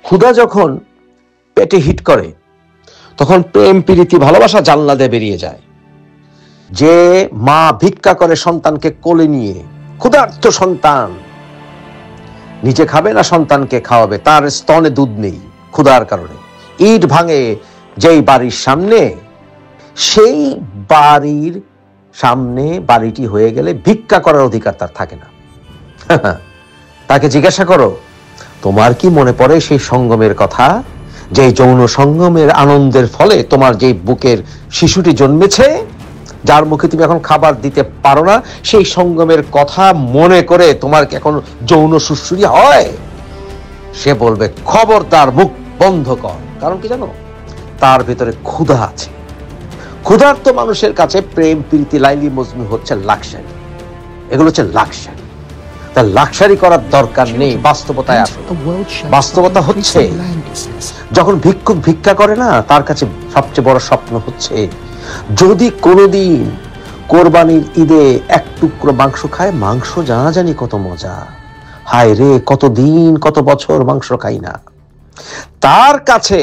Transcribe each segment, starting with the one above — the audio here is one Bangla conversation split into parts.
ক্ষুধা যখন পেটে হিট করে তখন প্রেম প্রীতি ভালোবাসা জানলা দিয়ে বেরিয়ে যায়। যে মা ভিক্ষা করে সন্তানকে কোলে নিয়ে, ক্ষুধার্ত সন্তান নিজে খাবে না সন্তানকে খাওয়াবে, তার স্তনে দুধ নেই ক্ষুধার কারণে, ইট ভাঙে যেই বাড়ির সামনে, সেই বাড়ির সামনে বাড়িটি হয়ে গেলে ভিক্ষা করার অধিকার তার থাকে না। তাকে জিজ্ঞাসা করো, তোমার কি মনে পড়ে সেই সঙ্গমের কথা, যে যৌন সঙ্গমের আনন্দের ফলে তোমার যে বুকের শিশুটি জন্মেছে, যার মুখে তুমি এখন খাবার দিতে পারো না, সেই সঙ্গমের কথা মনে করে তোমার কি এখন যৌন সুশ্রুরি হয়? সে বলবে খবরদার, মুখ বন্ধ কর। কারণ কি জানো? তার ভিতরে ক্ষুধা আছে। ক্ষুধার্ত মানুষের কাছে প্রেম প্রীতি লাইলি মজনু হচ্ছে লাক্সারি। এগুলো হচ্ছে লাক্সারি। তার লাক্সারি করার দরকার নেই। বাস্তবতায় আসো। বাস্তবতা হচ্ছে যখন ভিক্ষুক ভিক্ষা করে না, তার কাছে সবচেয়ে বড় স্বপ্ন হচ্ছে যদি কোনোদিন কোরবানির ঈদে এক টুকরো মাংস খায়, মাংস জানি কত মজা, হায় রে কতদিন কত বছর মাংস খাই না। তার কাছে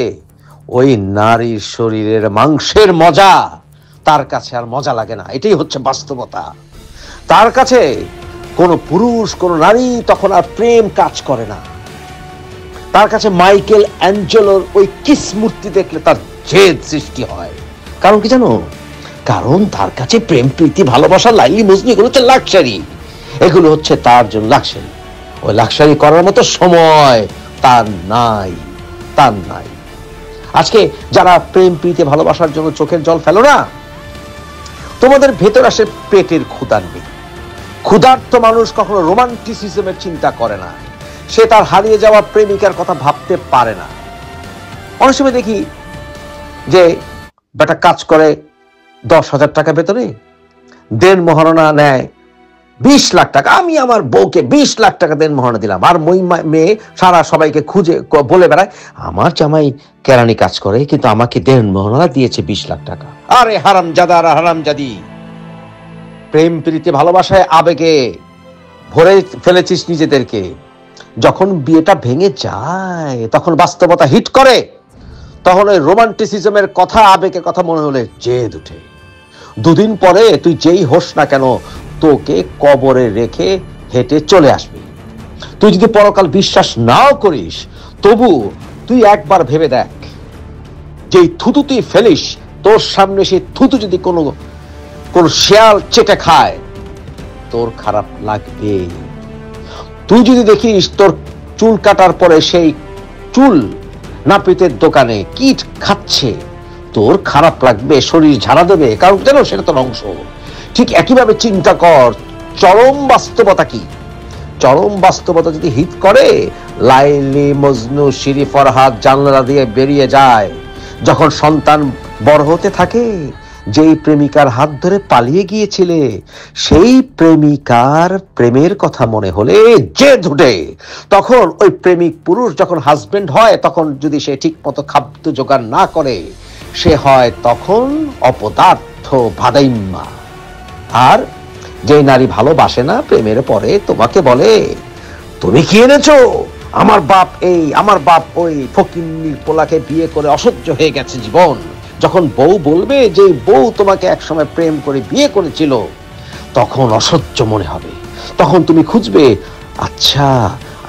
ওই নারীর শরীরের মাংসের মজা তার কাছে আর মজা লাগে না। এটাই হচ্ছে বাস্তবতা। তার কাছে কোন পুরুষ কোন নারী তখন আর প্রেম কাজ করে না। তার কাছে মাইকেল অ্যাঞ্জেলোর ওই কিস মূর্তি দেখলে তার জেদ সৃষ্টি হয়। কারণ কি জানো? কারণ তার কাছে প্রেম প্রীতি ভালোবাসা লাইলি মজনু এগুলো হচ্ছে লাক্সারি। এগুলো হচ্ছে তার জন্য লাক্সারি। ওই লাক্সারি করার মতো সময় তার নাই। আজকে যারা প্রেম প্রীতি ভালোবাসার জন্য চোখের জল ফেলো না, তোমাদের ভেতর আসে পেটের ক্ষুধা নেই। ক্ষুধার্ত মানুষ কখনো রোমান্টিসিজমের চিন্তা করে না। সে তার হারিয়ে যাওয়া প্রেমিকার কথা ভাবতে পারে না। অনেক সময় দেখি যে বেটা কাজ করে 10,000 টাকা বেতনে, দেন মহারণা নেয় 20 লাখ টাকা। আমি আমার বউকে 20 লাখ টাকা দেন মহারণা দিলাম। আর মেয়ে সারা সবাইকে খুঁজে বলে বেড়ায় আমার জামাই কেরানি কাজ করে, কিন্তু আমাকে দেন মহারণা দিয়েছে 20 লাখ টাকা। আরে হারামজাদা আর হারামজাদি, প্রেম প্রীতি ভালোবাসায় আবেগে ভরে ফেলেছিস নিজেদেরকে। যখন বিয়েটা ভেঙে যায়, তখন বাস্তবতা হিট করে, তখন ওই রোমান্টিসিজমের কথা আবেগের কথা মনে হলে জেদ উঠে। দুদিন পরে তুই যেই হোস না কেন, তোকে কবরে রেখে হেঁটে চলে আসবি। তুই যদি পরকাল বিশ্বাস নাও করিস, তবু তুই একবার ভেবে দেখ, যেই থুতু তুই ফেলিস, তোর সামনে সেই থুতু যদি কোনো শেয়াল চেটে খায়, তোর খারাপ লাগবে। তুই যদি দেখিস তোর চুল কাটার পরে সেই চুল নাপিতের দোকানে কীট খাচ্ছে, তোর খারাপ লাগবে, শরীর ঝাড়া দেবে। কারণ জানো সেটা তোর অংশ। ঠিক একইভাবে চিন্তা কর, চরম বাস্তবতা কি? চরম বাস্তবতা যদি হিট করে, লাইলি মজনু শিরি ফরহাদ জানলা দিয়ে বেরিয়ে যায়। যখন সন্তান বড় হতে থাকে, যেই প্রেমিকার হাত ধরে পালিয়ে গিয়েছিলে, সেই প্রেমিকার প্রেমের কথা মনে হলে জেদ উঠে। তখন ওই প্রেমিক পুরুষ যখন হাজবেন্ড হয়, তখন যদি সে ঠিক মতো খাদ্য জোগাড় না করে, সে হয় তখন অপদার্থ ভাদাইম্মা। আর যে নারী ভালোবাসে না, প্রেমের পরে তোমাকে বলে তুমি কি এনেছো, আমার বাপ এই, আমার বাপ ওই, ফকিন্নির পোলাকে বিয়ে করে অসহ্য হয়ে গেছে জীবন। যখন বউ বলবে যে বউ তোমাকে একসময় প্রেম করে বিয়ে করেছিল, তখন অসহ্য মনে হবে। তখন তুমি খুঁজবে, আচ্ছা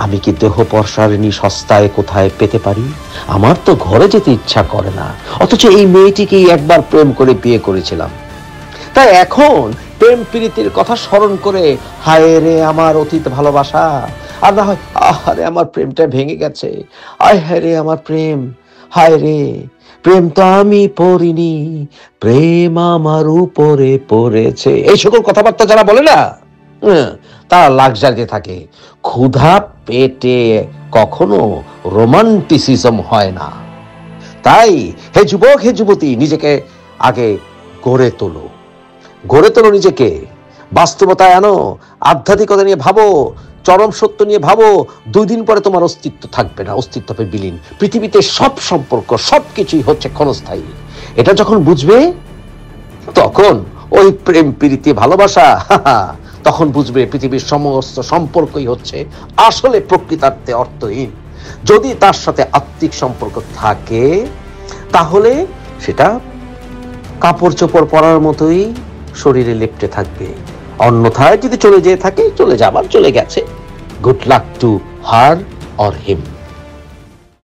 আমি কি দেহ পরশারিণী সস্তায় কোথায় পেতে পারি? আমার তো ঘরে যেতে ইচ্ছা করে না, অথচ এই মেয়েটিকেই একবার প্রেম করে বিয়ে করেছিলাম। তাই এখন প্রেম প্রীতির কথা স্মরণ করে হায় রে আমার অতীত ভালোবাসা, আর না হয় আহারে আমার প্রেমটা ভেঙে গেছে, আয় হায় রে আমার প্রেম, হায় রে প্রেম তো আমি পড়িনি, প্রেম আমার উপরে পড়েছে। এই সকল কথাবার্তা যারা বলে না, তারা লাক্সারিতে থাকে। ক্ষুধা পেটে কখনো রোমান্টিসিজম হয় না। তাই হে যুবক, হে যুবতী, নিজেকে আগে গড়ে তোলো নিজেকে, বাস্তবতায় আনো, আধ্যাত্মিকতা নিয়ে ভাবো, চরম সত্য নিয়ে ভাবো। 2 দিন পরে তোমার অস্তিত্ব থাকবে না, অস্তিত্ব হবে বিলীন। পৃথিবীতে সব সম্পর্ক সবকিছুই হচ্ছে ক্ষণস্থায়ী। এটা যখন বুঝবে, তখন ওই প্রেম প্রীতি ভালোবাসা, তখন বুঝবে পৃথিবীর সমস্ত সম্পর্কই হচ্ছে আসলে প্রকৃতার্থে অর্থহীন। যদি তার সাথে আত্মিক সম্পর্ক থাকে তাহলে সেটা কাপড় চোপড় পরার মতোই শরীরে লেপ্টে থাকবে। অন্যথায় যদি চলে যেয়ে থাকে, চলে যাবার চলে গেছে, good luck to her or him.